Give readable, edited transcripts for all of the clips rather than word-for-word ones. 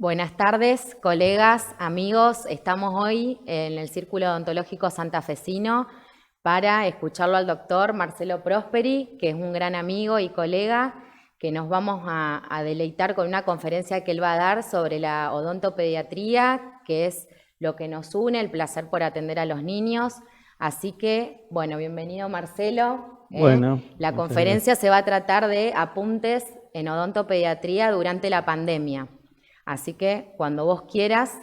Buenas tardes, colegas, amigos. Estamos hoy en el Círculo Odontológico Santafesino para escucharlo al doctor Marcelo Prosperi, que es un gran amigo y colega, que nos vamos a deleitar con una conferencia que él va a dar sobre la odontopediatría, que es lo que nos une, el placer por atender a los niños. Así que, bueno, bienvenido Marcelo. Bueno, La muchas conferencia gracias. se va a tratar de apuntes en odontopediatría durante la pandemia. Así que cuando vos quieras,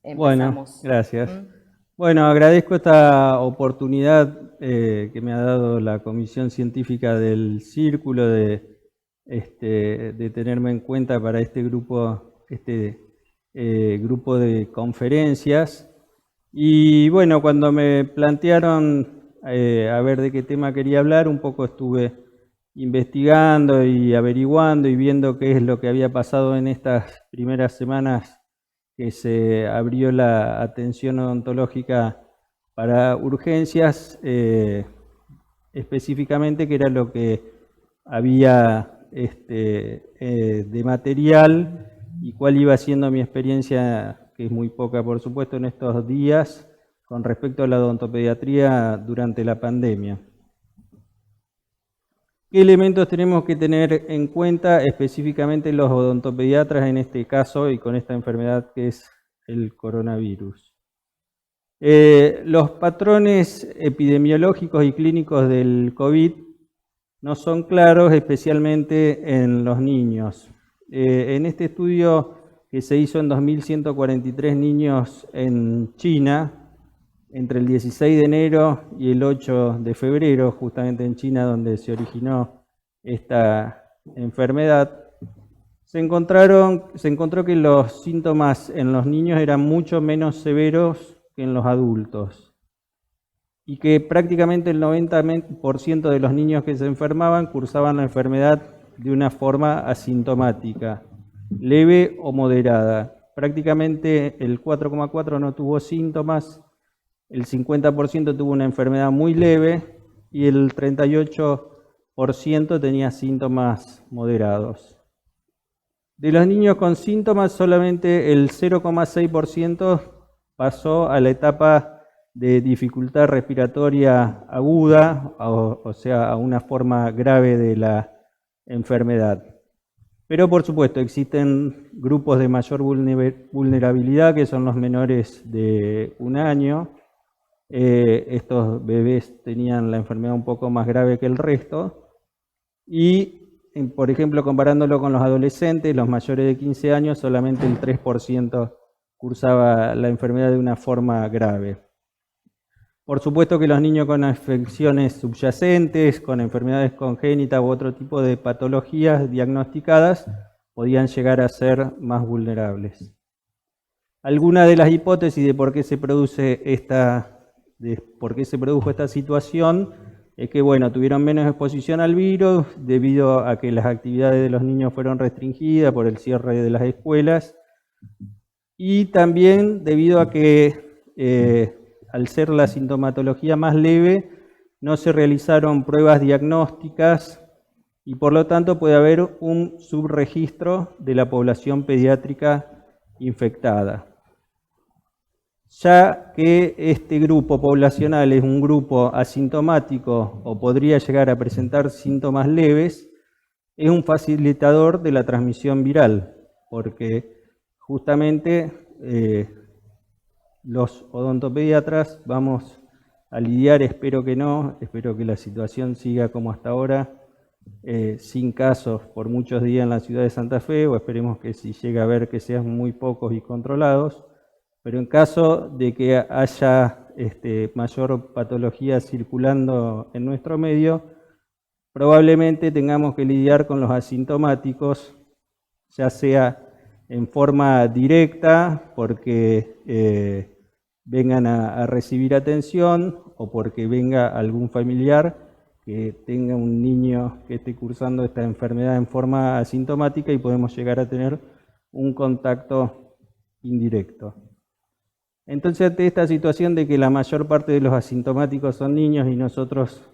Bueno, empezamos. gracias. Bueno, agradezco esta oportunidad que me ha dado la Comisión Científica del Círculo de tenerme en cuenta para este grupo de conferencias. Y bueno, cuando me plantearon a ver de qué tema quería hablar, un poco estuve investigando y averiguando y viendo qué es lo que había pasado en estas primeras semanas que se abrió la atención odontológica para urgencias, específicamente que era lo que había de material y cuál iba siendo mi experiencia, que es muy poca por supuesto en estos días, con respecto a la odontopediatría durante la pandemia. ¿Qué elementos tenemos que tener en cuenta específicamente los odontopediatras en este caso y con esta enfermedad que es el coronavirus? Los patrones epidemiológicos y clínicos del COVID no son claros, especialmente en los niños. En este estudio que se hizo en 2.143 niños en China, entre el 16 de enero y el 8 de febrero, justamente en China donde se originó esta enfermedad, se encontró que los síntomas en los niños eran mucho menos severos que en los adultos y que prácticamente el 90% de los niños que se enfermaban cursaban la enfermedad de una forma asintomática, leve o moderada. Prácticamente el 4,4% no tuvo síntomas, el 50% tuvo una enfermedad muy leve y el 38% tenía síntomas moderados. De los niños con síntomas, solamente el 0,6% pasó a la etapa de dificultad respiratoria aguda, o sea, a una forma grave de la enfermedad. Pero por supuesto existen grupos de mayor vulnerabilidad, que son los menores de 1 año. Estos bebés tenían la enfermedad un poco más grave que el resto. Y, por ejemplo, comparándolo con los adolescentes, los mayores de 15 años, solamente el 3% cursaba la enfermedad de una forma grave. Por supuesto que los niños con afecciones subyacentes, con enfermedades congénitas u otro tipo de patologías diagnosticadas, podían llegar a ser más vulnerables. Algunas de las hipótesis de por qué se produjo esta situación es que, bueno, tuvieron menos exposición al virus debido a que las actividades de los niños fueron restringidas por el cierre de las escuelas y también debido a que al ser la sintomatología más leve no se realizaron pruebas diagnósticas y por lo tanto puede haber un subregistro de la población pediátrica infectada. Ya que este grupo poblacional es un grupo asintomático o podría llegar a presentar síntomas leves, es un facilitador de la transmisión viral, porque justamente los odontopediatras vamos a lidiar, espero que la situación siga como hasta ahora, sin casos por muchos días en la ciudad de Santa Fe, o esperemos que si llega a ver que sean muy pocos y controlados. Pero en caso de que haya mayor patología circulando en nuestro medio, probablemente tengamos que lidiar con los asintomáticos, ya sea en forma directa, porque vengan a recibir atención, o porque venga algún familiar que tenga un niño que esté cursando esta enfermedad en forma asintomática y podemos llegar a tener un contacto indirecto. Entonces, ante esta situación de que la mayor parte de los asintomáticos son niños y nosotros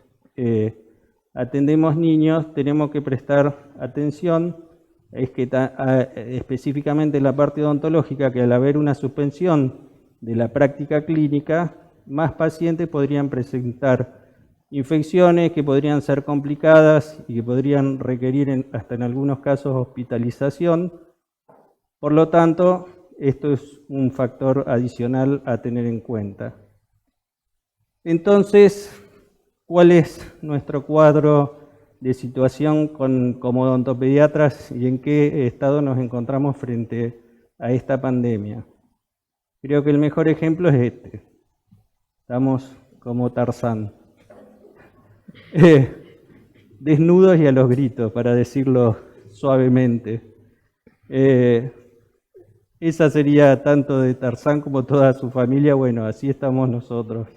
atendemos niños, tenemos que prestar atención es que específicamente en la parte odontológica, que al haber una suspensión de la práctica clínica, más pacientes podrían presentar infecciones que podrían ser complicadas y que podrían requerir hasta en algunos casos hospitalización. Por lo tanto, esto es un factor adicional a tener en cuenta. Entonces, ¿cuál es nuestro cuadro de situación como odontopediatras y en qué estado nos encontramos frente a esta pandemia? Creo que el mejor ejemplo es este. Estamos como Tarzán. Desnudos y a los gritos, para decirlo suavemente. Esa sería tanto de Tarzán como toda su familia. Bueno, así estamos nosotros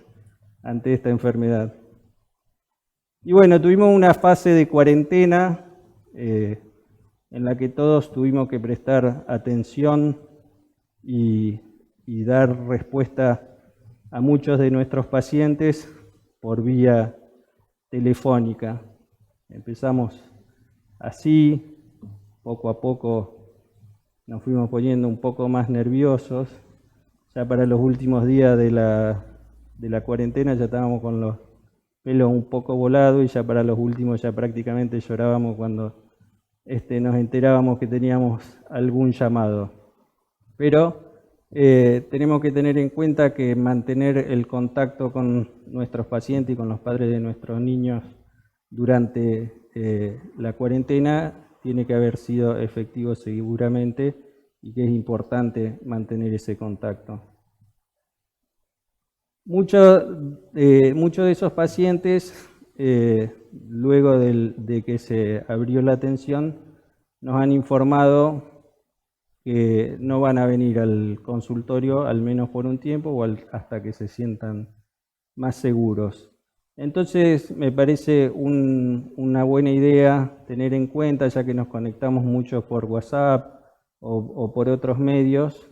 ante esta enfermedad. Y bueno, tuvimos una fase de cuarentena en la que todos tuvimos que prestar atención y dar respuesta a muchos de nuestros pacientes por vía telefónica. Empezamos así, poco a poco nos fuimos poniendo un poco más nerviosos. Ya para los últimos días de la cuarentena ya estábamos con los pelos un poco volados y ya para los últimos ya prácticamente llorábamos cuando nos enterábamos que teníamos algún llamado. Pero tenemos que tener en cuenta que mantener el contacto con nuestros pacientes y con los padres de nuestros niños durante la cuarentena tiene que haber sido efectivo seguramente y que es importante mantener ese contacto. Muchos de esos pacientes, luego de que se abrió la atención, nos han informado que no van a venir al consultorio al menos por un tiempo o hasta que se sientan más seguros. Entonces me parece una buena idea tener en cuenta, ya que nos conectamos mucho por WhatsApp o por otros medios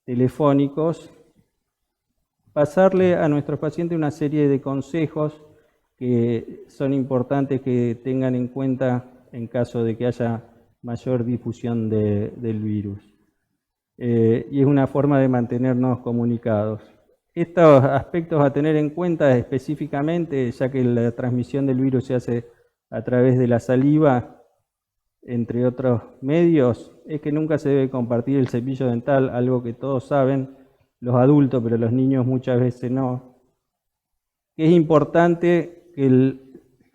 telefónicos, pasarle a nuestros pacientes una serie de consejos que son importantes que tengan en cuenta en caso de que haya mayor difusión del virus. Y es una forma de mantenernos comunicados. Estos aspectos a tener en cuenta específicamente, ya que la transmisión del virus se hace a través de la saliva, entre otros medios, es que nunca se debe compartir el cepillo dental, algo que todos saben, los adultos, pero los niños muchas veces no. Es importante que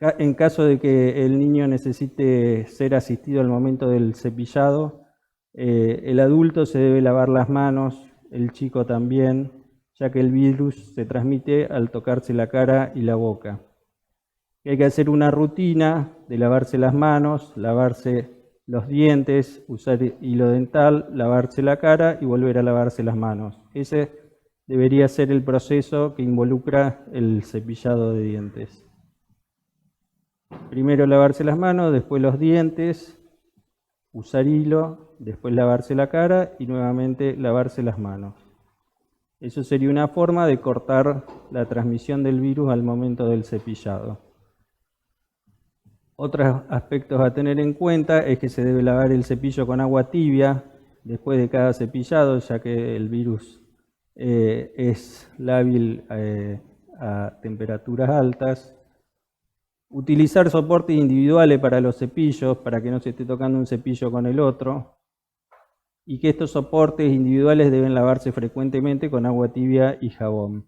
en caso de que el niño necesite ser asistido al momento del cepillado, el adulto se debe lavar las manos, el chico también, ya que el virus se transmite al tocarse la cara y la boca. Hay que hacer una rutina de lavarse las manos, lavarse los dientes, usar hilo dental, lavarse la cara y volver a lavarse las manos. Ese debería ser el proceso que involucra el cepillado de dientes. Primero lavarse las manos, después los dientes, usar hilo, después lavarse la cara y nuevamente lavarse las manos. Eso sería una forma de cortar la transmisión del virus al momento del cepillado. Otros aspectos a tener en cuenta es que se debe lavar el cepillo con agua tibia después de cada cepillado, ya que el virus es lábil a temperaturas altas. Utilizar soportes individuales para los cepillos, para que no se esté tocando un cepillo con el otro. Y que estos soportes individuales deben lavarse frecuentemente con agua tibia y jabón.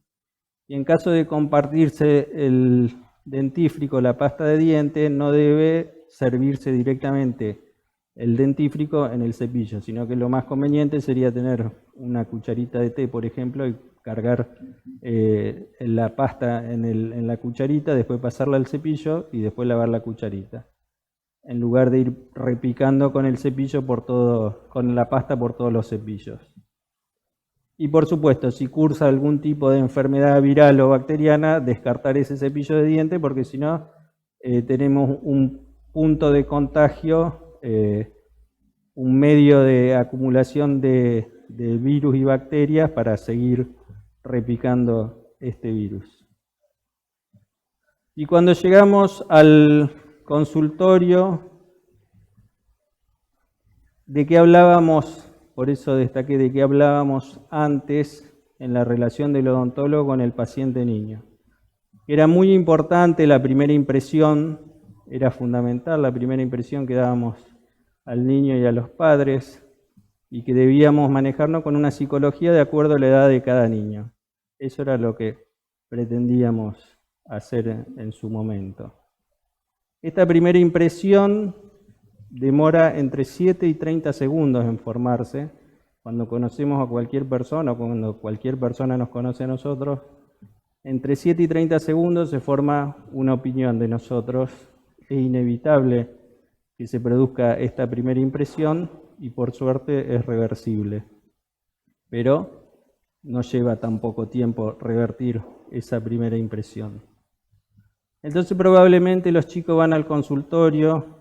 Y en caso de compartirse el dentífrico, la pasta de diente, no debe servirse directamente el dentífrico en el cepillo, sino que lo más conveniente sería tener una cucharita de té, por ejemplo, y cargar la pasta en la cucharita, después pasarla al cepillo y después lavar la cucharita, en lugar de ir repicando con el cepillo con la pasta por todos los cepillos. Y por supuesto, si cursa algún tipo de enfermedad viral o bacteriana, descartar ese cepillo de diente, porque si no, tenemos un punto de contagio, un medio de acumulación de virus y bacterias para seguir replicando este virus. Y cuando llegamos al consultorio, ¿De qué hablábamos? Por eso destaqué de qué hablábamos antes en la relación del odontólogo con el paciente niño. Era muy importante la primera impresión, era fundamental la primera impresión que dábamos al niño y a los padres, y que debíamos manejarnos con una psicología de acuerdo a la edad de cada niño. Eso era lo que pretendíamos hacer en su momento. Esta primera impresión demora entre 7 y 30 segundos en formarse. Cuando conocemos a cualquier persona o cuando cualquier persona nos conoce a nosotros, entre 7 y 30 segundos se forma una opinión de nosotros. Es inevitable que se produzca esta primera impresión y por suerte es reversible. Pero no lleva tan poco tiempo revertir esa primera impresión. Entonces probablemente los chicos iban al consultorio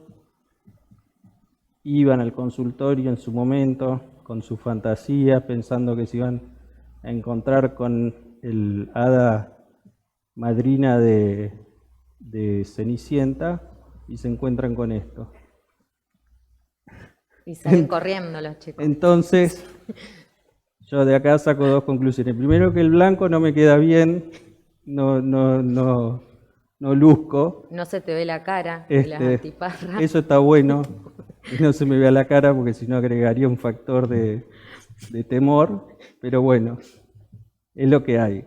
en su momento, con su fantasía, pensando que se iban a encontrar con el hada madrina de Cenicienta, y se encuentran con esto. Y salen corriendo los chicos. Entonces, yo de acá saco dos conclusiones. Primero, que el blanco no me queda bien, no luzco. No se te ve la cara de las antiparras. Eso está bueno, que no se me vea la cara, porque si no agregaría un factor de temor, pero bueno, es lo que hay.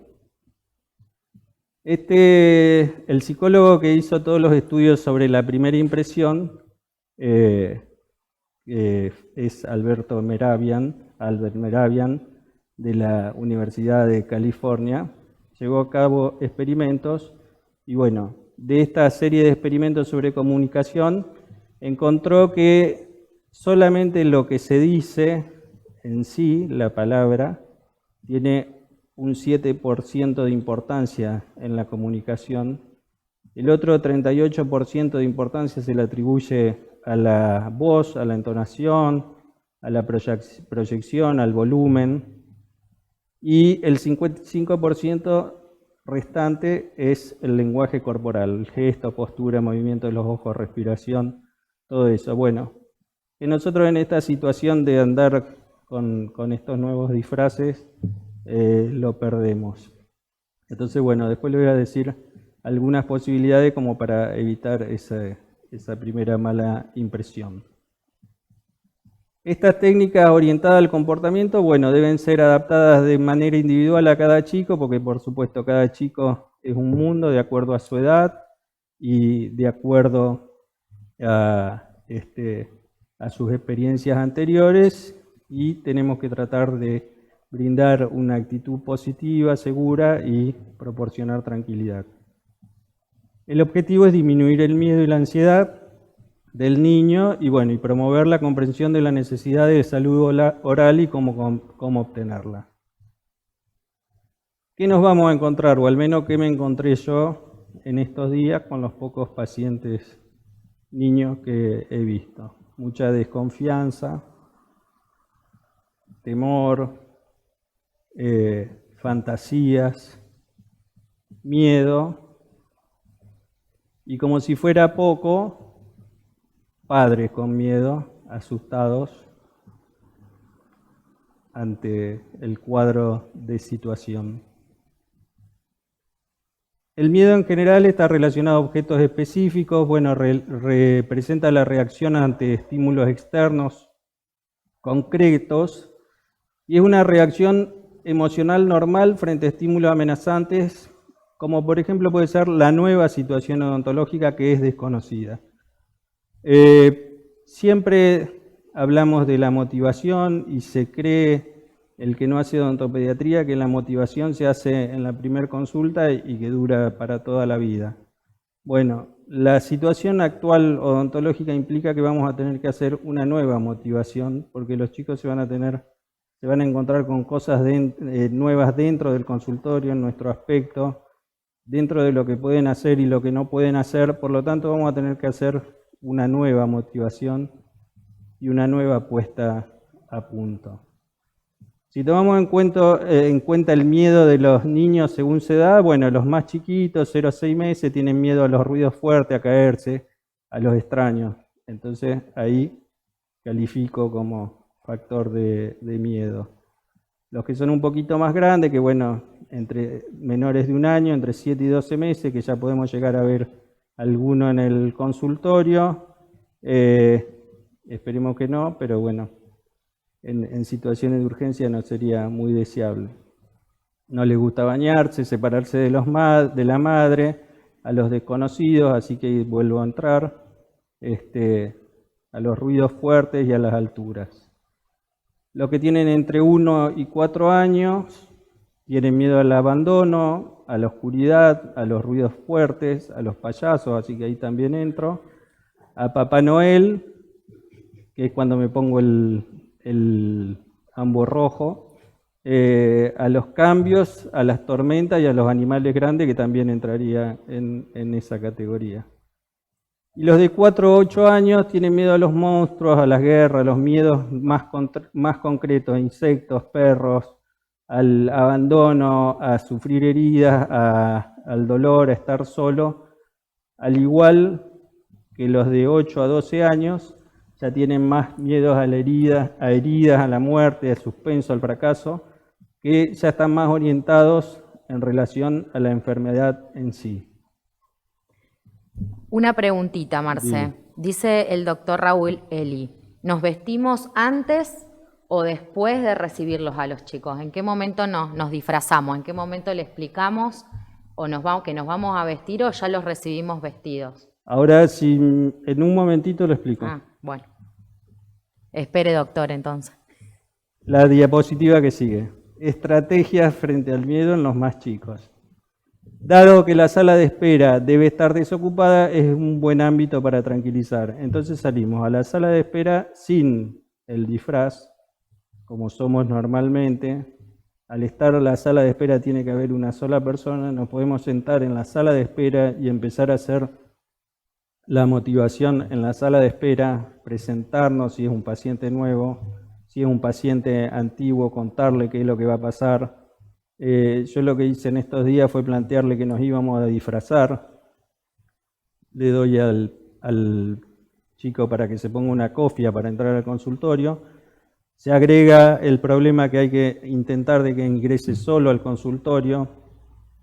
El psicólogo que hizo todos los estudios sobre la primera impresión es Albert Mehrabian, de la Universidad de California. Llevó a cabo experimentos y bueno, de esta serie de experimentos sobre comunicación encontró que solamente lo que se dice en sí, la palabra, tiene un 7% de importancia en la comunicación. El otro 38% de importancia se le atribuye a la voz, a la entonación, a la proyección, al volumen. Y el 55% restante es el lenguaje corporal, el gesto, postura, movimiento de los ojos, respiración, todo eso. Bueno, que nosotros en esta situación de andar con estos nuevos disfraces, lo perdemos. Entonces, bueno, después le voy a decir algunas posibilidades como para evitar esa primera mala impresión. Estas técnicas orientadas al comportamiento, bueno, deben ser adaptadas de manera individual a cada chico, porque por supuesto cada chico es un mundo de acuerdo a su edad y de acuerdo a sus experiencias anteriores, y tenemos que tratar de brindar una actitud positiva, segura y proporcionar tranquilidad. El objetivo es disminuir el miedo y la ansiedad del niño y bueno, y promover la comprensión de la necesidad de salud oral y cómo obtenerla. ¿Qué nos vamos a encontrar? O al menos qué me encontré yo en estos días con los pocos pacientes niños que he visto. Mucha desconfianza, temor, fantasías, miedo, y como si fuera poco, padres con miedo, asustados ante el cuadro de situación. El miedo en general está relacionado a objetos específicos, bueno, representa la reacción ante estímulos externos concretos y es una reacción emocional normal frente a estímulos amenazantes, como por ejemplo puede ser la nueva situación odontológica que es desconocida. Siempre hablamos de la motivación y se cree, el que no hace odontopediatría, que la motivación se hace en la primera consulta y que dura para toda la vida. Bueno, la situación actual odontológica implica que vamos a tener que hacer una nueva motivación, porque los chicos se van a encontrar con cosas nuevas dentro del consultorio, en nuestro aspecto, dentro de lo que pueden hacer y lo que no pueden hacer. Por lo tanto, vamos a tener que hacer una nueva motivación y una nueva puesta a punto. Si tomamos en cuenta el miedo de los niños según su edad, bueno, los más chiquitos, 0 a 6 meses, tienen miedo a los ruidos fuertes, a caerse, a los extraños. Entonces ahí califico como factor de miedo. Los que son un poquito más grandes, que bueno, entre menores de 1 año, entre 7 y 12 meses, que ya podemos llegar a ver alguno en el consultorio. Esperemos que no, pero bueno, en situaciones de urgencia no sería muy deseable. No les gusta bañarse, separarse de la madre, a los desconocidos, así que vuelvo a entrar, a los ruidos fuertes y a las alturas. Los que tienen entre 1 y 4 años tienen miedo al abandono, a la oscuridad, a los ruidos fuertes, a los payasos, así que ahí también entro. A Papá Noel, que es cuando me pongo el ambo rojo. A los cambios, a las tormentas y a los animales grandes, que también entraría en esa categoría. Y los de 4 o 8 años tienen miedo a los monstruos, a las guerras, a los miedos más concretos, insectos, perros, al abandono, a sufrir heridas, al dolor, a estar solo. Al igual que los de 8 a 12 años, ya tienen más miedos a heridas, a la muerte, al suspenso, al fracaso, que ya están más orientados en relación a la enfermedad en sí. Una preguntita, Marce. Dice el doctor Raúl Eli, ¿nos vestimos antes o después de recibirlos a los chicos? ¿En qué momento nos disfrazamos? ¿En qué momento le explicamos que nos vamos a vestir o ya los recibimos vestidos? Ahora, si en un momentito lo explico. Bueno. Espere, doctor, entonces. La diapositiva que sigue. Estrategias frente al miedo en los más chicos. Dado que la sala de espera debe estar desocupada, es un buen ámbito para tranquilizar. Entonces salimos a la sala de espera sin el disfraz, como somos normalmente. Al estar en la sala de espera tiene que haber una sola persona, nos podemos sentar en la sala de espera y empezar a hacer la motivación en la sala de espera, presentarnos si es un paciente nuevo, si es un paciente antiguo, contarle qué es lo que va a pasar. Yo lo que hice en estos días fue plantearle que nos íbamos a disfrazar. Le doy al chico para que se ponga una cofia para entrar al consultorio. Se agrega el problema que hay que intentar de que ingrese solo al consultorio.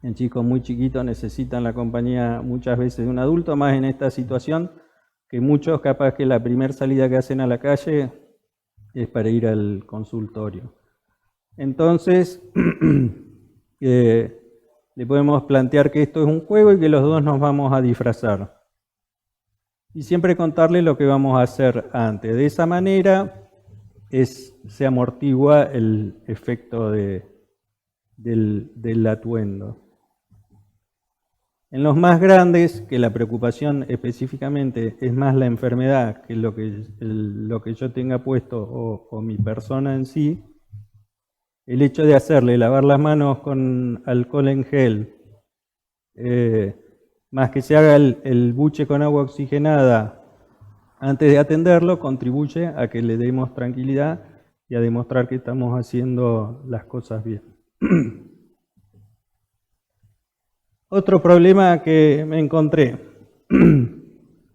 En chicos muy chiquitos necesitan la compañía muchas veces de un adulto, más en esta situación, que muchos capaz que la primera salida que hacen a la calle es para ir al consultorio. Entonces, le podemos plantear que esto es un juego y que los dos nos vamos a disfrazar. Y siempre contarle lo que vamos a hacer antes. De esa manera se amortigua el efecto del atuendo. En los más grandes, que la preocupación específicamente es más la enfermedad que lo que yo tenga puesto o mi persona en sí, el hecho de hacerle lavar las manos con alcohol en gel, más que se haga el buche con agua oxigenada antes de atenderlo, contribuye a que le demos tranquilidad y a demostrar que estamos haciendo las cosas bien. Otro problema que me encontré,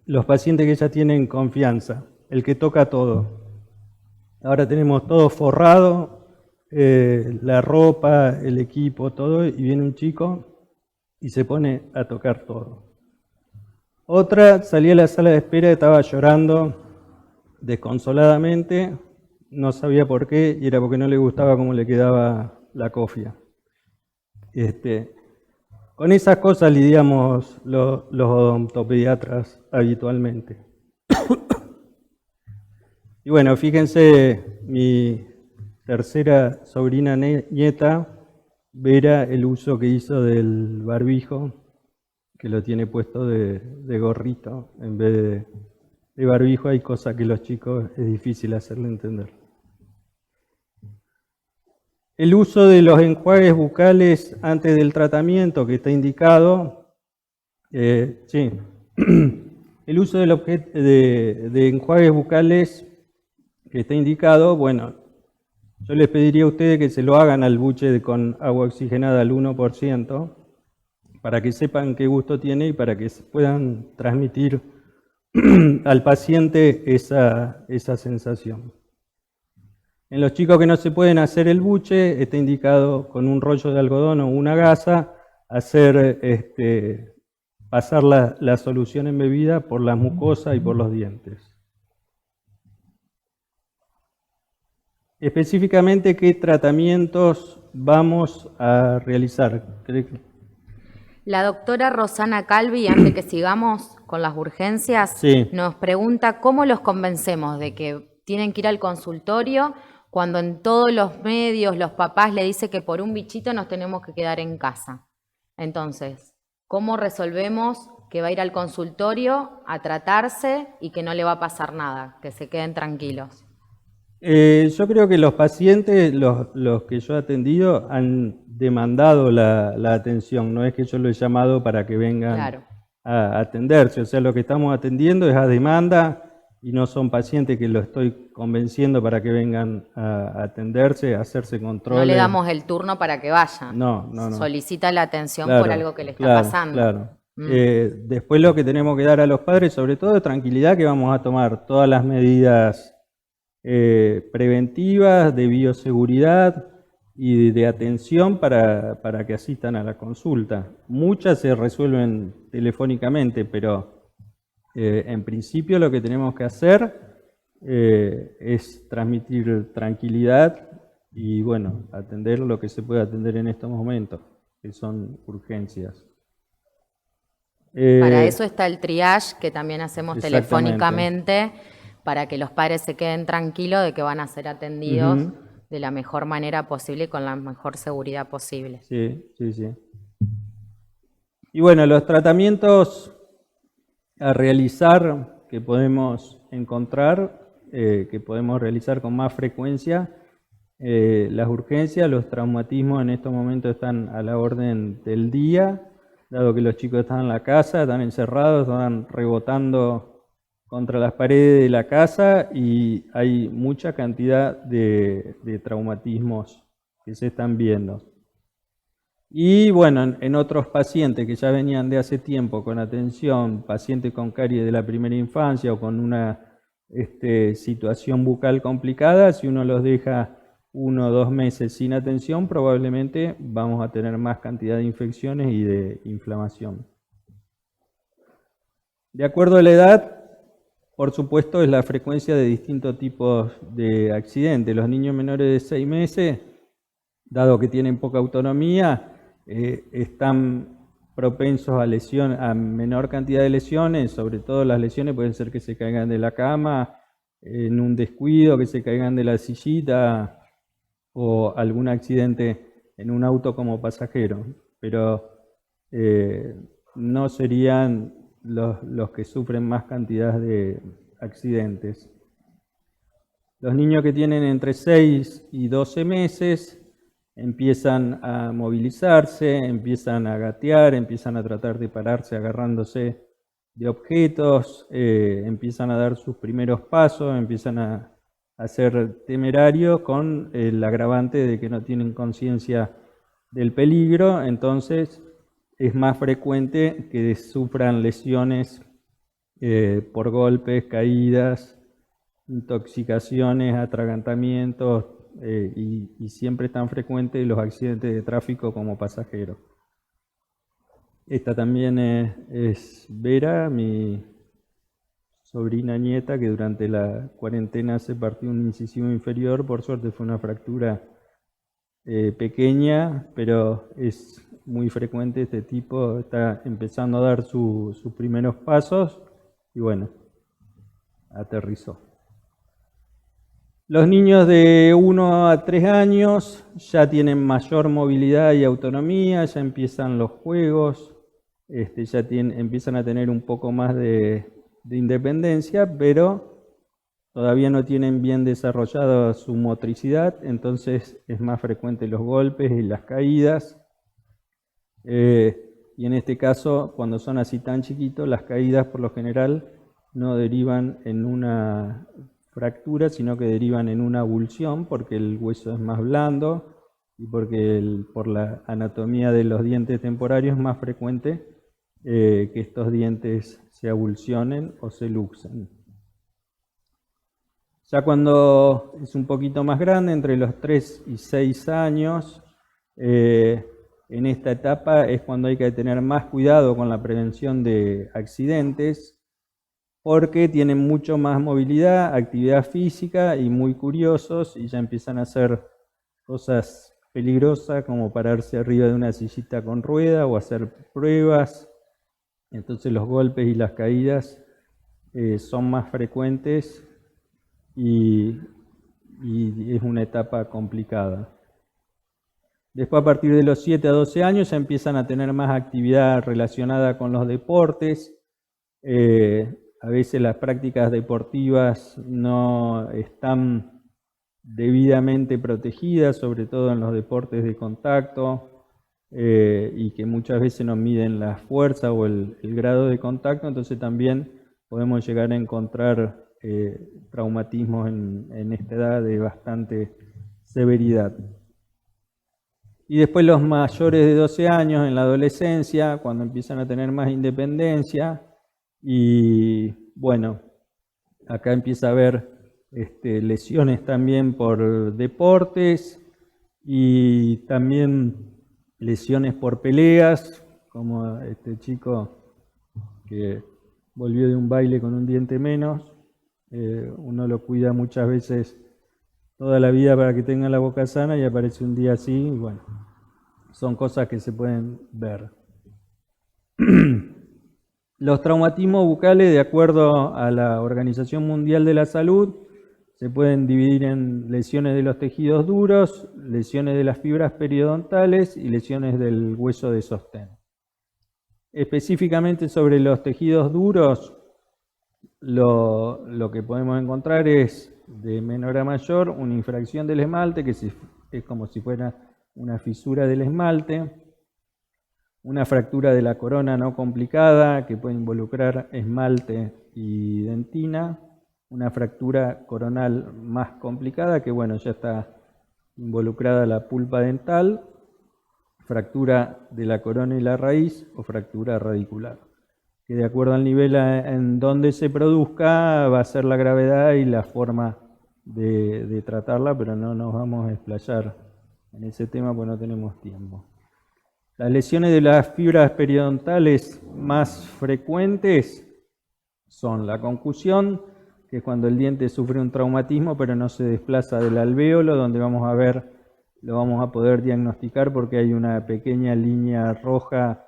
los pacientes que ya tienen confianza, el que toca todo. Ahora tenemos todo forrado, la ropa, el equipo, todo, y viene un chico y se pone a tocar todo. Otra salía a la sala de espera y estaba llorando desconsoladamente, no sabía por qué, y era porque no le gustaba cómo le quedaba la cofia. Con esas cosas lidiamos los odontopediatras habitualmente. Y bueno, fíjense, mi tercera sobrina nieta, Vera, el uso que hizo del barbijo, que lo tiene puesto de gorrito en vez de barbijo. Hay cosas que los chicos es difícil hacerle entender. El uso de los enjuagues bucales antes del tratamiento que está indicado, sí. El uso de enjuagues bucales que está indicado, bueno, yo les pediría a ustedes que se lo hagan al buche con agua oxigenada al 1%, para que sepan qué gusto tiene y para que puedan transmitir al paciente esa sensación. En los chicos que no se pueden hacer el buche, está indicado con un rollo de algodón o una gasa, pasar la solución embebida por la mucosa y por los dientes. Específicamente, ¿qué tratamientos vamos a realizar? La doctora Rosana Calvi, antes que sigamos con las urgencias, Sí. nos pregunta cómo los convencemos de que tienen que ir al consultorio cuando en todos los medios los papás le dicen que por un bichito nos tenemos que quedar en casa. Entonces, ¿cómo resolvemos que va a ir al consultorio a tratarse y que no le va a pasar nada, que se queden tranquilos? Yo creo que los pacientes, los que yo he atendido, han demandado la atención. No es que yo lo he llamado para que vengan Claro. a atenderse. O sea, lo que estamos atendiendo es a demanda y no son pacientes que lo estoy convenciendo para que vengan a atenderse, a hacerse controles. No le damos el turno para que vayan. No. Solicita la atención Claro, por algo que le está claro, pasando. Claro. Después lo que tenemos que dar a los padres, sobre todo, es tranquilidad, que vamos a tomar todas las medidas preventivas, de bioseguridad y de atención para que asistan a la consulta. Muchas se resuelven telefónicamente, pero en principio lo que tenemos que hacer es transmitir tranquilidad y, bueno, atender lo que se puede atender en estos momentos, que son urgencias. Para eso está el triage, que también hacemos Exactamente. telefónicamente, para que los padres se queden tranquilos de que van a ser atendidos de la mejor manera posible y con la mejor seguridad posible. Sí. Y bueno, los tratamientos a realizar que podemos encontrar, que podemos realizar con más frecuencia, las urgencias, los traumatismos en estos momentos están a la orden del día, dado que los chicos están en la casa, están encerrados, están rebotando contra las paredes de la casa y hay mucha cantidad de traumatismos que se están viendo. Y bueno, en otros pacientes que ya venían de hace tiempo con atención, pacientes con caries de la primera infancia o con una situación bucal complicada, si uno los deja 1 o 2 meses sin atención, probablemente vamos a tener más cantidad de infecciones y de inflamación. De acuerdo a la edad, por supuesto, es la frecuencia de distintos tipos de accidentes. Los niños menores de 6 meses, dado que tienen poca autonomía, están propensos a menor cantidad de lesiones, sobre todo las lesiones pueden ser que se caigan de la cama, en un descuido, que se caigan de la sillita o algún accidente en un auto como pasajero, pero no serían los que sufren más cantidad de accidentes. Los niños que tienen entre 6 y 12 meses empiezan a movilizarse, empiezan a gatear, empiezan a tratar de pararse agarrándose de objetos, empiezan a dar sus primeros pasos, empiezan a ser temerarios con el agravante de que no tienen conciencia del peligro, entonces es más frecuente que sufran lesiones por golpes, caídas, intoxicaciones, atragantamientos y siempre están frecuentes los accidentes de tráfico como pasajeros. Esta también es Vera, mi sobrina nieta, que durante la cuarentena se partió un incisivo inferior. Por suerte fue una fractura pequeña, pero es muy frecuente este tipo. Está empezando a dar sus primeros pasos y bueno, aterrizó. Los niños de 1 a 3 años ya tienen mayor movilidad y autonomía, ya empiezan los juegos, ya empiezan a tener un poco más de independencia, pero todavía no tienen bien desarrollada su motricidad, entonces es más frecuente los golpes y las caídas. Y en este caso, cuando son así tan chiquitos, las caídas por lo general no derivan en una fractura, sino que derivan en una abulsión, porque el hueso es más blando y porque por la anatomía de los dientes temporarios es más frecuente que estos dientes se avulsionen o se luxen. Ya cuando es un poquito más grande, entre los 3 y 6 años, en esta etapa es cuando hay que tener más cuidado con la prevención de accidentes, porque tienen mucho más movilidad, actividad física y muy curiosos y ya empiezan a hacer cosas peligrosas como pararse arriba de una sillita con rueda o hacer pruebas. Entonces los golpes y las caídas son más frecuentes y es una etapa complicada. Después, a partir de los 7 a 12 años, ya empiezan a tener más actividad relacionada con los deportes. A veces las prácticas deportivas no están debidamente protegidas, sobre todo en los deportes de contacto, y que muchas veces no miden la fuerza o el grado de contacto, entonces también podemos llegar a encontrar traumatismos en esta edad de bastante severidad. Y después los mayores de 12 años en la adolescencia, cuando empiezan a tener más independencia, y bueno, acá empieza a haber lesiones también por deportes y también lesiones por peleas, como este chico que volvió de un baile con un diente menos. Uno lo cuida muchas veces toda la vida para que tenga la boca sana y aparece un día así, y bueno, son cosas que se pueden ver. Los traumatismos bucales, de acuerdo a la Organización Mundial de la Salud, se pueden dividir en lesiones de los tejidos duros, lesiones de las fibras periodontales y lesiones del hueso de sostén. Específicamente sobre los tejidos duros, lo que podemos encontrar es, de menor a mayor, una infracción del esmalte, que es como si fuera una fisura del esmalte, una fractura de la corona no complicada, que puede involucrar esmalte y dentina, una fractura coronal más complicada, que bueno, ya está involucrada la pulpa dental, fractura de la corona y la raíz o fractura radicular, que de acuerdo al nivel en donde se produzca va a ser la gravedad y la forma de tratarla, pero no nos vamos a explayar en ese tema porque no tenemos tiempo. Las lesiones de las fibras periodontales más frecuentes son la concusión, que es cuando el diente sufre un traumatismo pero no se desplaza del alvéolo, donde vamos a ver, lo vamos a poder diagnosticar porque hay una pequeña línea roja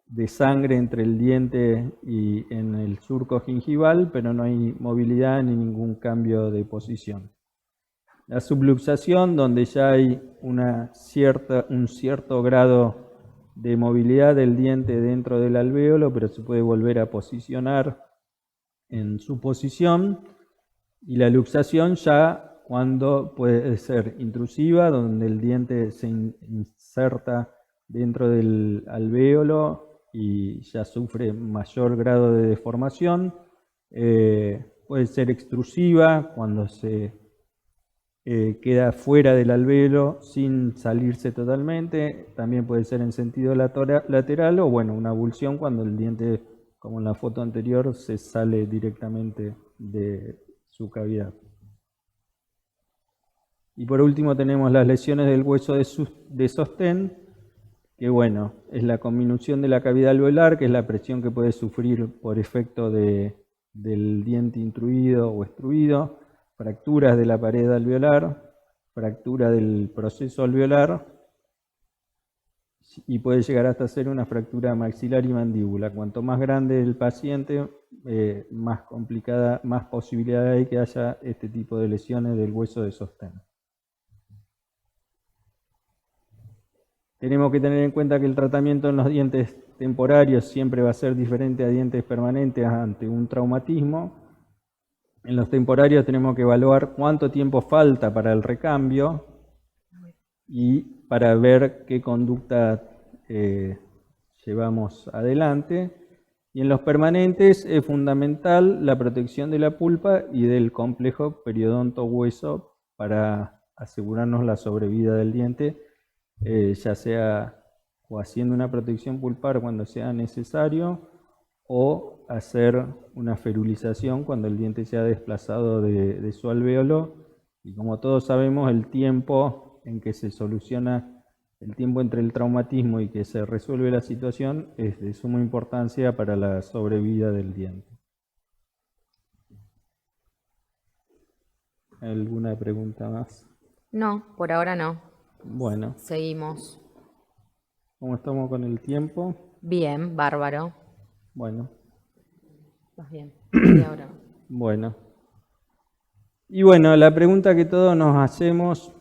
de sangre entre el diente y en el surco gingival, pero no hay movilidad ni ningún cambio de posición. La subluxación, donde ya hay un cierto grado de movilidad del diente dentro del alvéolo, pero se puede volver a posicionar en su posición. Y la luxación ya cuando puede ser intrusiva, donde el diente se inserta dentro del alvéolo y ya sufre mayor grado de deformación. Puede ser extrusiva, cuando se queda fuera del alvéolo sin salirse totalmente. También puede ser en sentido lateral o bueno, una avulsión cuando el diente, como en la foto anterior, se sale directamente de su cavidad. Y por último tenemos las lesiones del hueso de sostén, que bueno, es la conminución de la cavidad alveolar, que es la presión que puede sufrir por efecto del diente intruido o extruido, fracturas de la pared alveolar, fractura del proceso alveolar, y puede llegar hasta ser una fractura maxilar y mandíbula. Cuanto más grande el paciente, más complicada, más posibilidad hay que haya este tipo de lesiones del hueso de sostén. Tenemos que tener en cuenta que el tratamiento en los dientes temporarios siempre va a ser diferente a dientes permanentes ante un traumatismo. En los temporarios tenemos que evaluar cuánto tiempo falta para el recambio y para ver qué conducta llevamos adelante. Y en los permanentes es fundamental la protección de la pulpa y del complejo periodonto-hueso para asegurarnos la sobrevida del diente, ya sea o haciendo una protección pulpar cuando sea necesario, o hacer una ferulización cuando el diente se ha desplazado de su alvéolo. Y como todos sabemos, el tiempo en que se soluciona, el tiempo entre el traumatismo y que se resuelve la situación es de suma importancia para la sobrevida del diente. ¿Alguna pregunta más? No, por ahora no. Bueno, Seguimos. ¿cómo estamos con el tiempo? Bien, bárbaro. Bueno, Vas bien. Y ahora. bueno. Y bueno, la pregunta que todos nos hacemos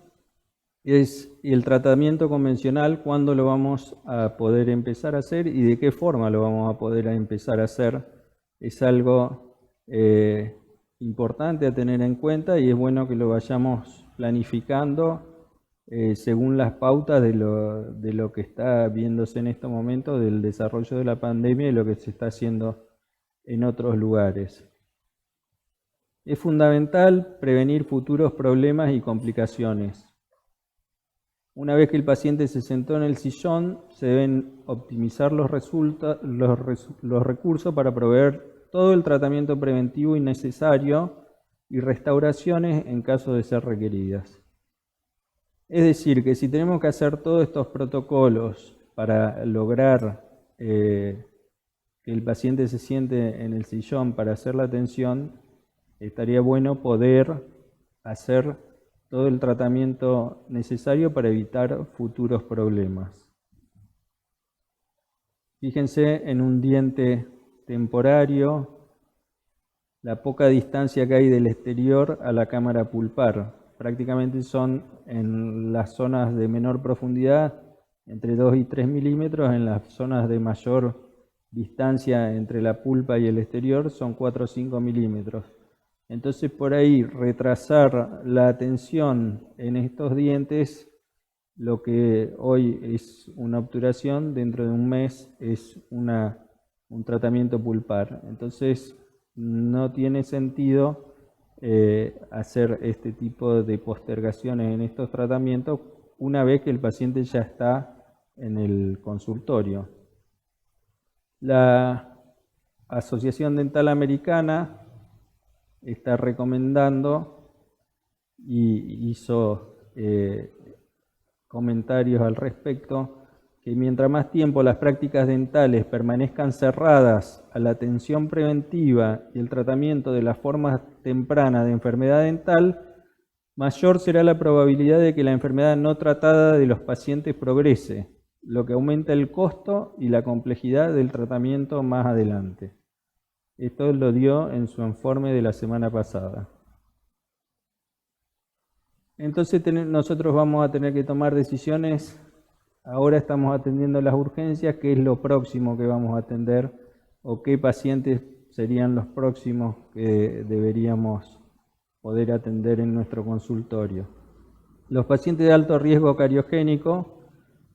es, ¿y el tratamiento convencional cuándo lo vamos a poder empezar a hacer y de qué forma lo vamos a poder empezar a hacer? Es algo importante a tener en cuenta y es bueno que lo vayamos planificando según las pautas de lo que está viéndose en estos momentos del desarrollo de la pandemia y lo que se está haciendo en otros lugares. Es fundamental prevenir futuros problemas y complicaciones. Una vez que el paciente se sentó en el sillón, se deben optimizar los recursos para proveer todo el tratamiento preventivo y necesario y restauraciones en caso de ser requeridas. Es decir, que si tenemos que hacer todos estos protocolos para lograr que el paciente se siente en el sillón para hacer la atención, estaría bueno poder hacer todo el tratamiento necesario para evitar futuros problemas. Fíjense en un diente temporario, la poca distancia que hay del exterior a la cámara pulpar. Prácticamente son en las zonas de menor profundidad, entre 2 y 3 milímetros, en las zonas de mayor distancia entre la pulpa y el exterior son 4 o 5 milímetros. Entonces por ahí retrasar la atención en estos dientes, lo que hoy es una obturación, dentro de un mes es un tratamiento pulpar. Entonces no tiene sentido hacer este tipo de postergaciones en estos tratamientos una vez que el paciente ya está en el consultorio. La Asociación Dental Americana está recomendando y hizo comentarios al respecto, que mientras más tiempo las prácticas dentales permanezcan cerradas a la atención preventiva y el tratamiento de las formas tempranas de enfermedad dental, mayor será la probabilidad de que la enfermedad no tratada de los pacientes progrese, lo que aumenta el costo y la complejidad del tratamiento más adelante. Esto lo dio en su informe de la semana pasada. Entonces nosotros vamos a tener que tomar decisiones. Ahora estamos atendiendo las urgencias, qué es lo próximo que vamos a atender o qué pacientes serían los próximos que deberíamos poder atender en nuestro consultorio. Los pacientes de alto riesgo cariogénico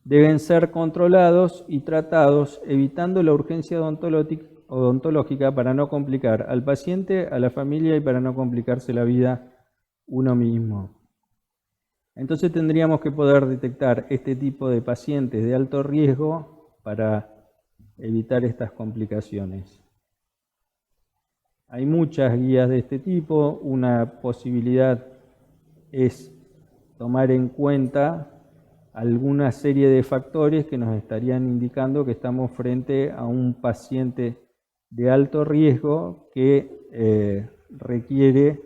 deben ser controlados y tratados evitando la urgencia odontológica para no complicar al paciente, a la familia y para no complicarse la vida uno mismo. Entonces tendríamos que poder detectar este tipo de pacientes de alto riesgo para evitar estas complicaciones. Hay muchas guías de este tipo. Una posibilidad es tomar en cuenta alguna serie de factores que nos estarían indicando que estamos frente a un paciente de alto riesgo que requiere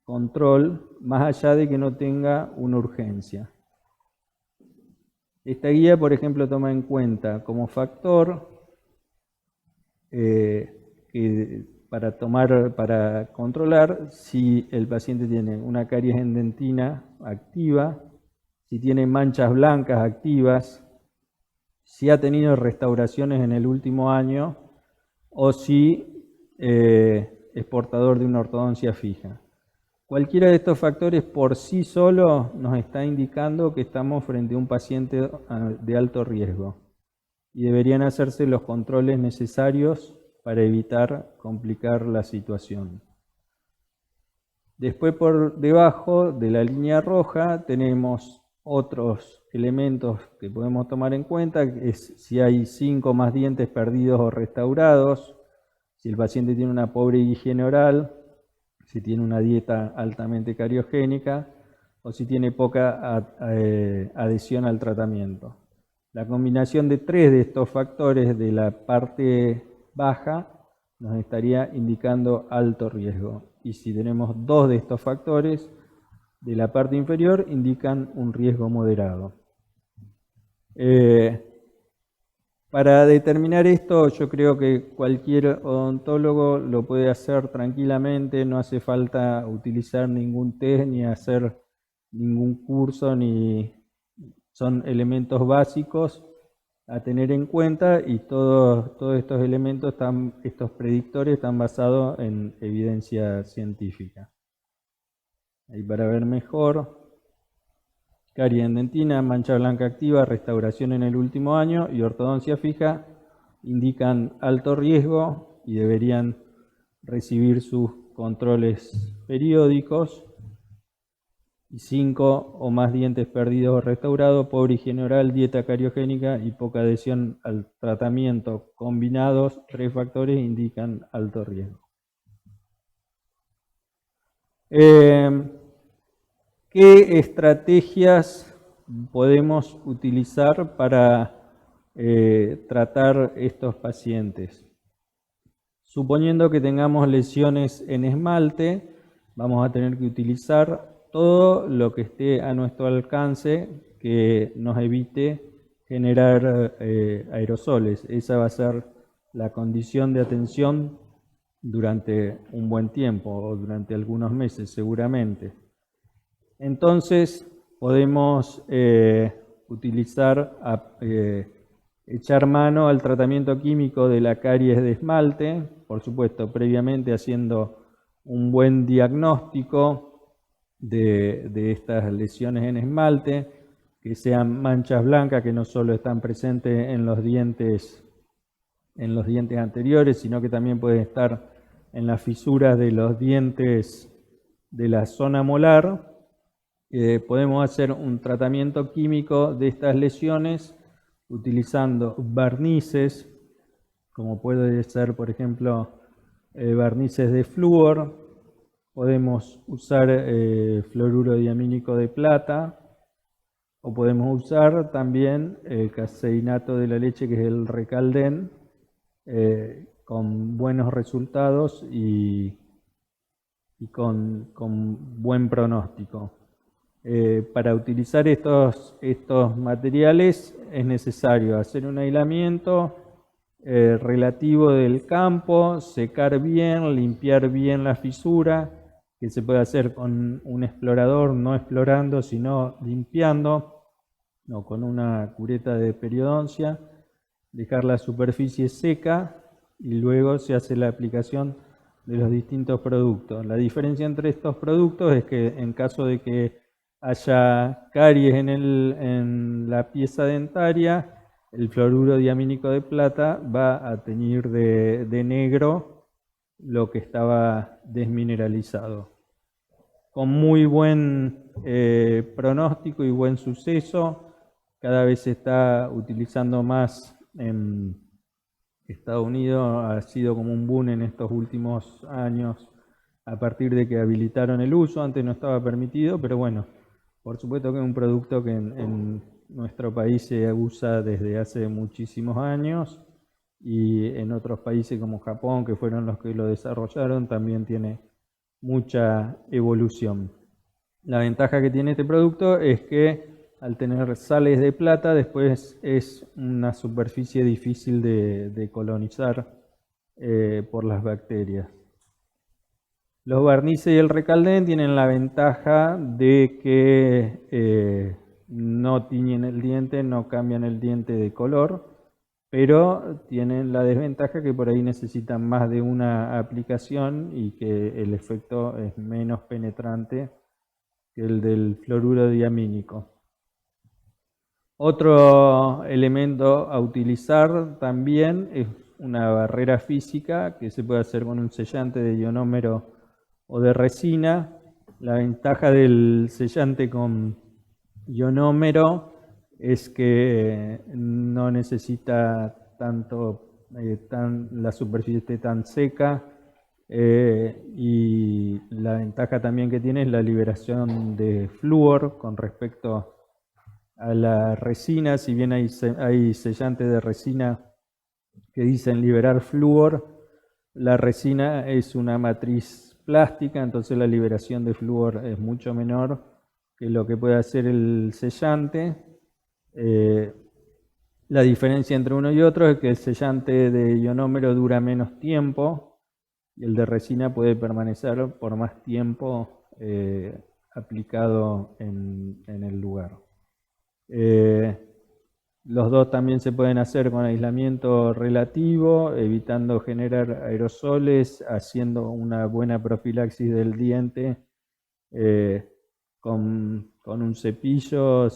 control más allá de que no tenga una urgencia. Esta guía, por ejemplo, toma en cuenta como factor para controlar si el paciente tiene una caries en dentina activa, si tiene manchas blancas activas, si ha tenido restauraciones en el último año o si es portador de una ortodoncia fija. Cualquiera de estos factores por sí solo nos está indicando que estamos frente a un paciente de alto riesgo y deberían hacerse los controles necesarios para evitar complicar la situación. Después, por debajo de la línea roja tenemos otros elementos que podemos tomar en cuenta es si hay 5 más dientes perdidos o restaurados, si el paciente tiene una pobre higiene oral, si tiene una dieta altamente cariogénica o si tiene poca adhesión al tratamiento. La combinación de 3 de estos factores de la parte baja nos estaría indicando alto riesgo. Y si tenemos 2 de estos factores de la parte inferior, indican un riesgo moderado. Para determinar esto, yo creo que cualquier odontólogo lo puede hacer tranquilamente, no hace falta utilizar ningún test ni hacer ningún curso, ni son elementos básicos a tener en cuenta y todos estos elementos, estos predictores están basados en evidencia científica. Ahí para ver mejor, caries en dentina, mancha blanca activa, restauración en el último año y ortodoncia fija indican alto riesgo y deberían recibir sus controles periódicos. Y 5 o más dientes perdidos o restaurados, pobre higiene oral, dieta cariogénica y poca adhesión al tratamiento combinados, 3 factores indican alto riesgo. ¿Qué estrategias podemos utilizar para tratar estos pacientes? Suponiendo que tengamos lesiones en esmalte, vamos a tener que utilizar todo lo que esté a nuestro alcance que nos evite generar aerosoles. Esa va a ser la condición de atención durante un buen tiempo o durante algunos meses seguramente. Entonces podemos utilizar, echar mano al tratamiento químico de la caries de esmalte, por supuesto previamente haciendo un buen diagnóstico de estas lesiones en esmalte, que sean manchas blancas que no solo están presentes en los dientes anteriores, sino que también pueden estar en las fisuras de los dientes de la zona molar. Podemos hacer un tratamiento químico de estas lesiones utilizando barnices, como puede ser, por ejemplo, barnices de flúor. Podemos usar fluoruro diamínico de plata, o podemos usar también el caseinato de la leche, que es el Recalden, con buenos resultados y con buen pronóstico. Para utilizar estos materiales es necesario hacer un aislamiento relativo del campo, secar bien, limpiar bien la fisura, que se puede hacer con un explorador, no explorando, sino limpiando, o con una cureta de periodoncia, dejar la superficie seca y luego se hace la aplicación de los distintos productos. La diferencia entre estos productos es que en caso de que haya caries en la pieza dentaria, el fluoruro diamínico de plata va a teñir de negro lo que estaba desmineralizado. Con muy buen pronóstico y buen suceso, cada vez se está utilizando más en Estados Unidos, ha sido como un boom en estos últimos años a partir de que habilitaron el uso. Antes no estaba permitido, pero bueno, por supuesto que es un producto que en nuestro país se usa desde hace muchísimos años, y en otros países como Japón, que fueron los que lo desarrollaron, también tiene mucha evolución. La ventaja que tiene este producto es que al tener sales de plata, después es una superficie difícil de colonizar por las bacterias. Los barnices y el Recalden tienen la ventaja de que no tiñen el diente, no cambian el diente de color, pero tienen la desventaja que por ahí necesitan más de una aplicación y que el efecto es menos penetrante que el del fluoruro diamínico. Otro elemento a utilizar también es una barrera física que se puede hacer con un sellante de ionómero o de resina. La ventaja del sellante con ionómero es que no necesita tanto, la superficie esté tan seca, y la ventaja también que tiene es la liberación de flúor con respecto a la resina. Si bien hay sellantes de resina que dicen liberar flúor, la resina es una matriz plástica, entonces la liberación de flúor es mucho menor que lo que puede hacer el sellante. La diferencia entre uno y otro es que el sellante de ionómero dura menos tiempo y el de resina puede permanecer por más tiempo aplicado en el lugar. Los dos también se pueden hacer con aislamiento relativo, evitando generar aerosoles, haciendo una buena profilaxis del diente con un cepillo,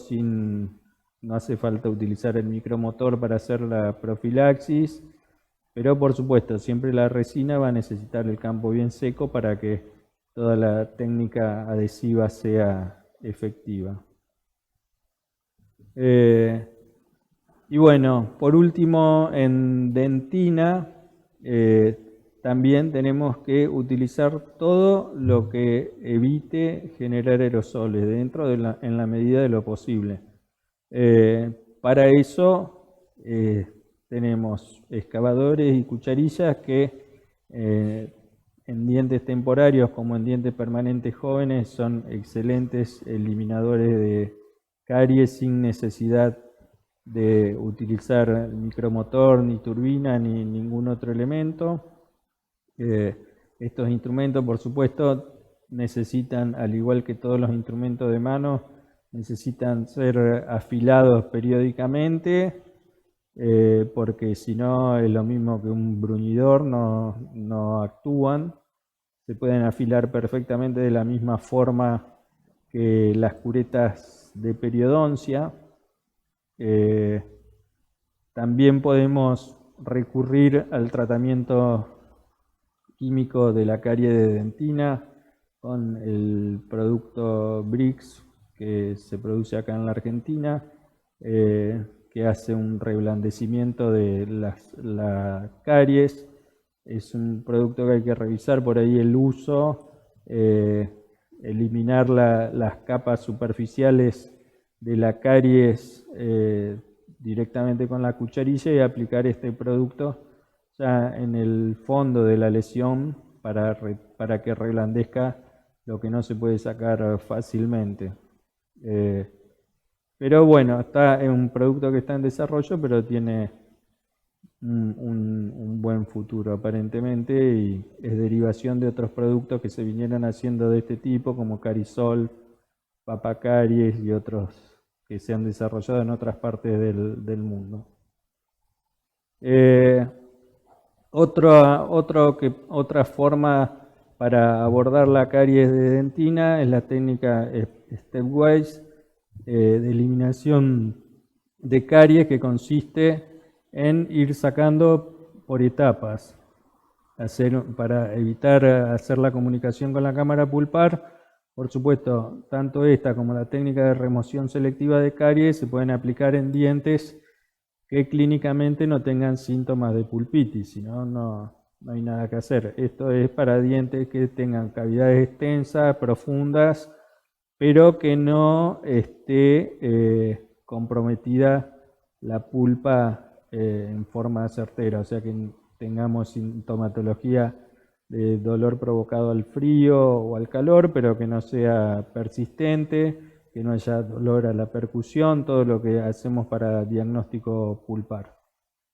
no hace falta utilizar el micromotor para hacer la profilaxis, pero por supuesto siempre la resina va a necesitar el campo bien seco para que toda la técnica adhesiva sea efectiva. Y bueno, por último, en dentina también tenemos que utilizar todo lo que evite generar aerosoles en la medida de lo posible. Para eso tenemos excavadores y cucharillas que en dientes temporarios como en dientes permanentes jóvenes son excelentes eliminadores de caries sin necesidad de utilizar micromotor, ni turbina, ni ningún otro elemento. Estos instrumentos, por supuesto, necesitan, al igual que todos los instrumentos de mano, necesitan ser afilados periódicamente, porque si no es lo mismo que un bruñidor, no actúan. Se pueden afilar perfectamente de la misma forma que las curetas de periodoncia. También podemos recurrir al tratamiento químico de la carie de dentina con el producto Brix que se produce acá en la Argentina, que hace un reblandecimiento de la caries. Es un producto que hay que revisar por ahí el uso, eliminar las capas superficiales de la caries directamente con la cucharilla y aplicar este producto ya en el fondo de la lesión para que reblandezca lo que no se puede sacar fácilmente. Pero bueno, es un producto que está en desarrollo, pero tiene un buen futuro aparentemente y es derivación de otros productos que se vinieron haciendo de este tipo, como Carisol, Papacaries y otros que se han desarrollado en otras partes del mundo. Otra forma para abordar la caries de dentina es la técnica stepwise de eliminación de caries, que consiste en ir sacando por etapas, para evitar hacer la comunicación con la cámara pulpar. Por supuesto, tanto esta como la técnica de remoción selectiva de caries se pueden aplicar en dientes que clínicamente no tengan síntomas de pulpitis, si no, no hay nada que hacer. Esto es para dientes que tengan cavidades extensas, profundas, pero que no esté comprometida la pulpa en forma certera, o sea que tengamos sintomatología de dolor provocado al frío o al calor, pero que no sea persistente, que no haya dolor a la percusión, todo lo que hacemos para diagnóstico pulpar.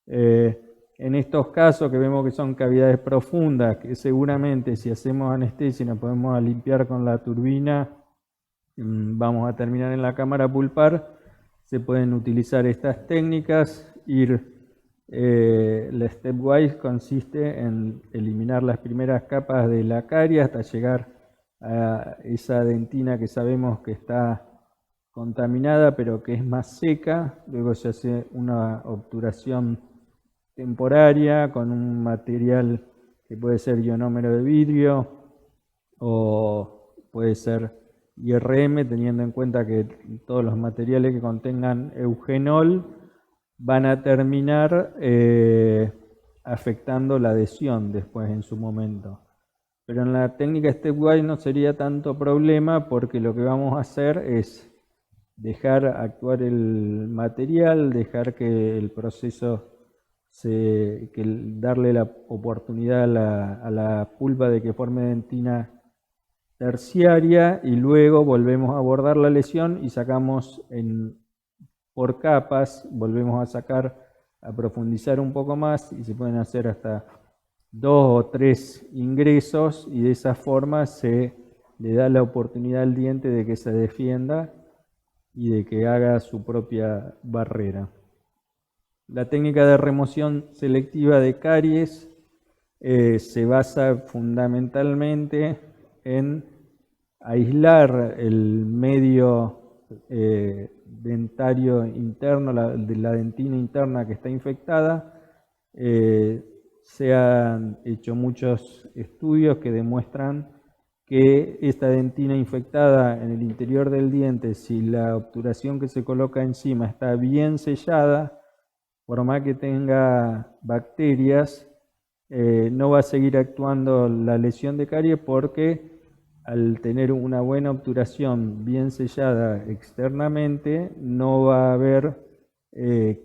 En estos casos que vemos que son cavidades profundas, que seguramente si hacemos anestesia y nos podemos limpiar con la turbina, vamos a terminar en la cámara pulpar, se pueden utilizar estas técnicas. La stepwise consiste en eliminar las primeras capas de la carie hasta llegar a esa dentina que sabemos que está contaminada pero que es más seca. Luego se hace una obturación temporaria con un material que puede ser ionómero de vidrio o puede ser IRM, teniendo en cuenta que todos los materiales que contengan eugenol van a terminar afectando la adhesión después en su momento. Pero en la técnica stepwise no sería tanto problema porque lo que vamos a hacer es dejar actuar el material, dejar que el proceso, darle la oportunidad a la pulpa de que forme dentina terciaria y luego volvemos a abordar la lesión y sacamos por capas, volvemos a sacar, a profundizar un poco más y se pueden hacer hasta 2 o 3 ingresos y de esa forma se le da la oportunidad al diente de que se defienda y de que haga su propia barrera. La técnica de remoción selectiva de caries se basa fundamentalmente en aislar el medio dentario interno, la dentina interna que está infectada. Se han hecho muchos estudios que demuestran que esta dentina infectada en el interior del diente, si la obturación que se coloca encima está bien sellada, por más que tenga bacterias, no va a seguir actuando la lesión de caries porque al tener una buena obturación bien sellada externamente, no va a haber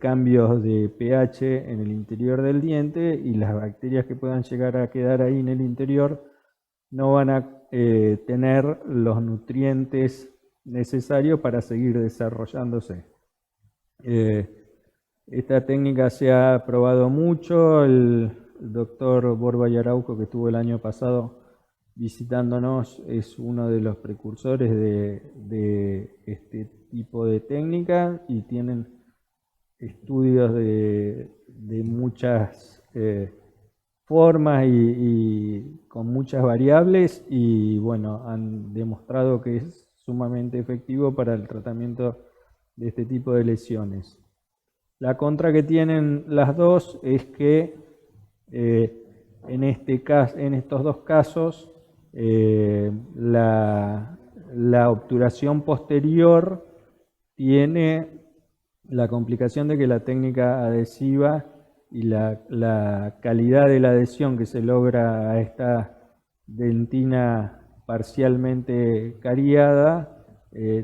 cambios de pH en el interior del diente y las bacterias que puedan llegar a quedar ahí en el interior no van a tener los nutrientes necesarios para seguir desarrollándose. Esta técnica se ha probado mucho. El doctor Borba y Araujo, que estuvo el año pasado visitándonos, es uno de los precursores de este tipo de técnica y tienen estudios de muchas formas y con muchas variables y bueno, han demostrado que es sumamente efectivo para el tratamiento de este tipo de lesiones. La contra que tienen las dos es que en estos dos casos la obturación posterior tiene la complicación de que la técnica adhesiva y la calidad de la adhesión que se logra a esta dentina parcialmente cariada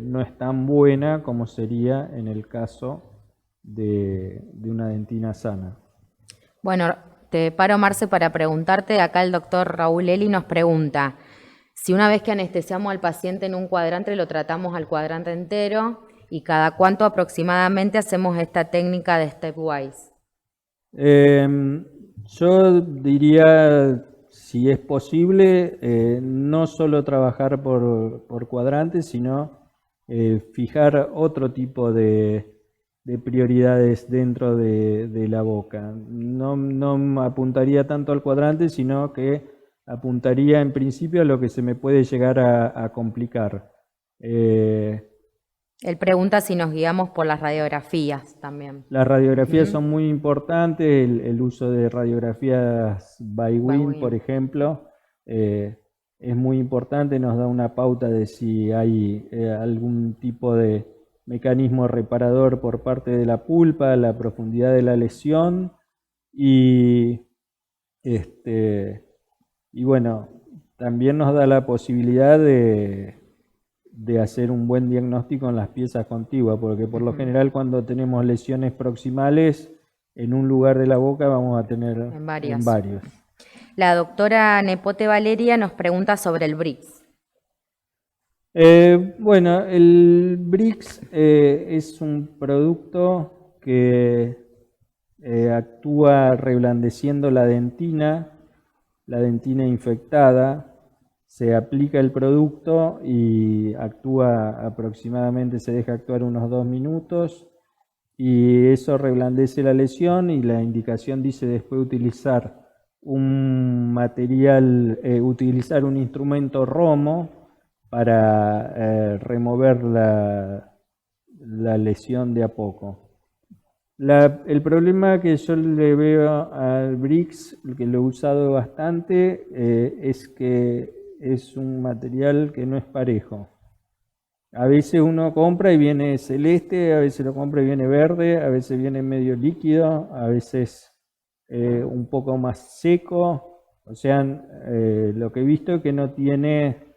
no es tan buena como sería en el caso de una dentina sana. Bueno, te paro, Marce, para preguntarte. Acá el doctor Raúl Eli nos pregunta si una vez que anestesiamos al paciente en un cuadrante lo tratamos al cuadrante entero y cada cuánto aproximadamente hacemos esta técnica de stepwise. Yo diría, si es posible, no solo trabajar por cuadrantes, sino fijar otro tipo de prioridades dentro de la boca. No apuntaría tanto al cuadrante, sino que apuntaría en principio a lo que se me puede llegar a complicar. Él pregunta si nos guiamos por las radiografías también. Las radiografías son muy importantes, el uso de radiografías by-wing, por ejemplo, es muy importante, nos da una pauta de si hay algún tipo de mecanismo reparador por parte de la pulpa, la profundidad de la lesión y bueno, también nos da la posibilidad de hacer un buen diagnóstico en las piezas contiguas, porque por lo general cuando tenemos lesiones proximales en un lugar de la boca vamos a tener en varios. La doctora Nepote Valeria nos pregunta sobre el BRICS. Bueno, el BRICS es un producto que actúa reblandeciendo la dentina infectada. Se aplica el producto y actúa aproximadamente, se deja actuar unos 2 minutos y eso reblandece la lesión y la indicación dice después utilizar un material, utilizar un instrumento romo para remover la lesión de a poco. El problema que yo le veo al BRICS, que lo he usado bastante, es que es un material que no es parejo. A veces uno compra y viene celeste, a veces lo compra y viene verde, a veces viene medio líquido, a veces un poco más seco. O sea, lo que he visto es que no tiene,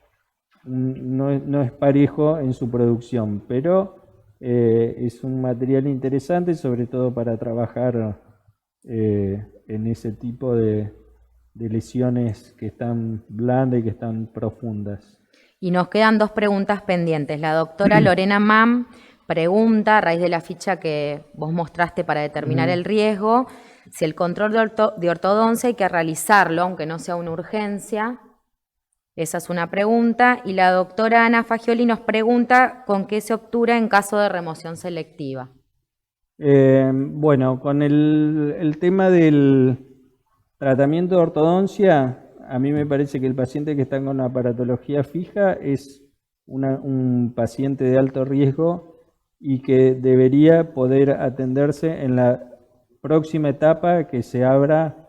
no es parejo en su producción, pero es un material interesante, sobre todo para trabajar en ese tipo de lesiones que están blandas y que están profundas. Y nos quedan 2 preguntas pendientes. La doctora Lorena Mam pregunta, a raíz de la ficha que vos mostraste para determinar el riesgo, si el control de ortodoncia hay que realizarlo, aunque no sea una urgencia. Esa es una pregunta. Y la doctora Ana Fagioli nos pregunta con qué se obtura en caso de remoción selectiva. Bueno, con el tema del tratamiento de ortodoncia, a mí me parece que el paciente que está con aparatología fija es un paciente de alto riesgo y que debería poder atenderse en la próxima etapa que se abra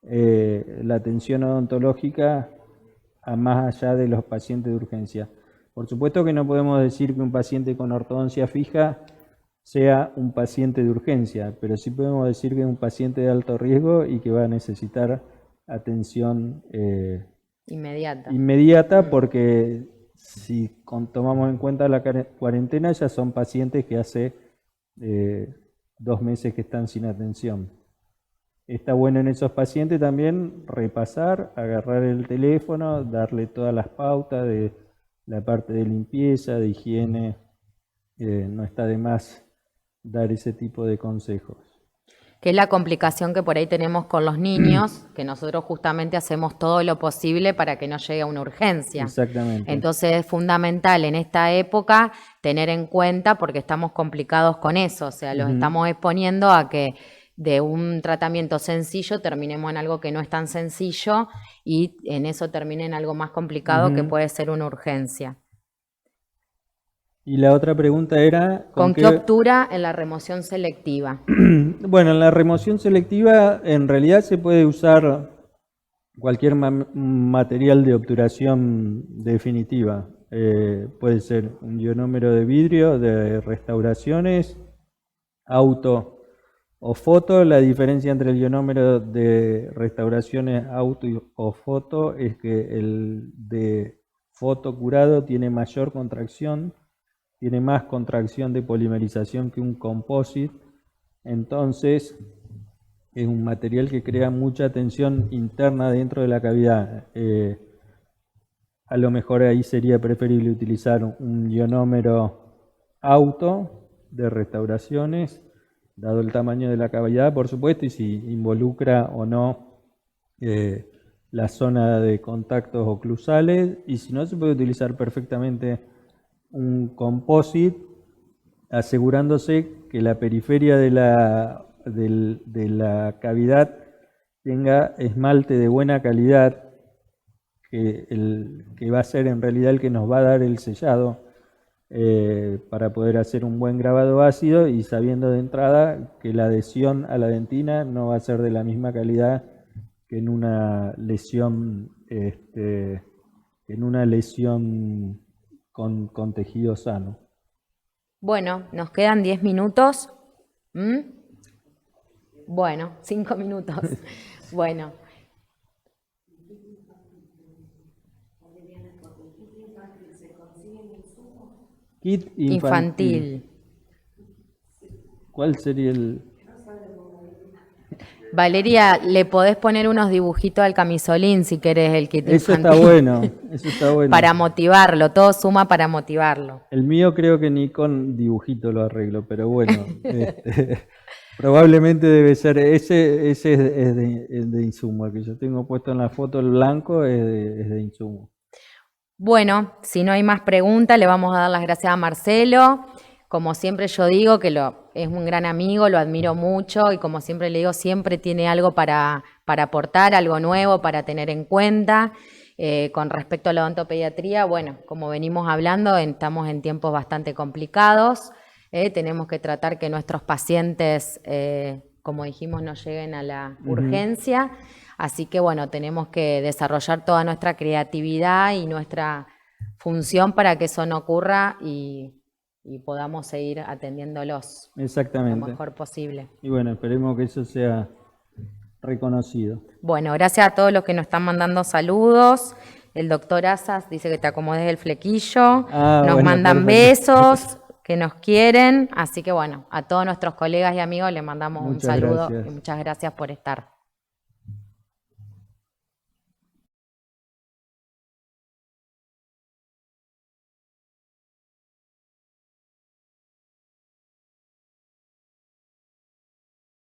la atención odontológica a más allá de los pacientes de urgencia. Por supuesto que no podemos decir que un paciente con ortodoncia fija sea un paciente de urgencia, pero sí podemos decir que es un paciente de alto riesgo y que va a necesitar atención inmediata porque si tomamos en cuenta la cuarentena ya son pacientes que hace 2 meses que están sin atención. Está bueno en esos pacientes también repasar, agarrar el teléfono, darle todas las pautas de la parte de limpieza, de higiene, no está de más dar ese tipo de consejos. Que es la complicación que por ahí tenemos con los niños, que nosotros justamente hacemos todo lo posible para que no llegue a una urgencia. Exactamente. Entonces es fundamental en esta época tener en cuenta, porque estamos complicados con eso, o sea, los estamos exponiendo a que de un tratamiento sencillo terminemos en algo que no es tan sencillo y en eso termine en algo más complicado que puede ser una urgencia. Y la otra pregunta era... ¿Con qué obtura en la remoción selectiva? Bueno, en la remoción selectiva en realidad se puede usar cualquier material de obturación definitiva. Puede ser un ionómero de vidrio, de restauraciones, auto o foto. La diferencia entre el ionómero de restauraciones auto o foto es que el de foto curado tiene mayor contracción, tiene más contracción de polimerización que un composite, entonces es un material que crea mucha tensión interna dentro de la cavidad. A lo mejor ahí sería preferible utilizar un ionómero auto de restauraciones, dado el tamaño de la cavidad, por supuesto, y si involucra o no la zona de contactos oclusales, y si no, se puede utilizar perfectamente un composite, asegurándose que la periferia de la cavidad tenga esmalte de buena calidad, que va a ser en realidad el que nos va a dar el sellado para poder hacer un buen grabado ácido, y sabiendo de entrada que la adhesión a la dentina no va a ser de la misma calidad que en una lesión con tejido sano. Bueno, nos quedan 10 minutos. Bueno, 5 minutos. Bueno. Kit infantil. ¿Cuál sería el...? Valeria, le podés poner unos dibujitos al camisolín si querés el kit Eso infantil. Eso está bueno. Para motivarlo, todo suma para motivarlo. El mío creo que ni con dibujito lo arreglo, pero bueno, probablemente debe ser, ese es de insumo, el que yo tengo puesto en la foto, el blanco es de insumo. Bueno, si no hay más preguntas, le vamos a dar las gracias a Marcelo. Como siempre yo digo que es un gran amigo, lo admiro mucho y como siempre le digo, siempre tiene algo para aportar, algo nuevo para tener en cuenta. Con respecto a la odontopediatría, bueno, como venimos hablando, estamos en tiempos bastante complicados. Tenemos que tratar que nuestros pacientes, como dijimos, no lleguen a la urgencia. Así que, bueno, tenemos que desarrollar toda nuestra creatividad y nuestra función para que eso no ocurra y podamos seguir atendiéndolos Exactamente. lo mejor posible. Y bueno, esperemos que eso sea reconocido. Bueno, gracias a todos los que nos están mandando saludos. El doctor Asas dice que te acomodes el flequillo. Nos Bueno, mandan perfecto. besos, que nos quieren. Así que bueno, a todos nuestros colegas y amigos les mandamos un Muchas saludo gracias. y muchas gracias por estar.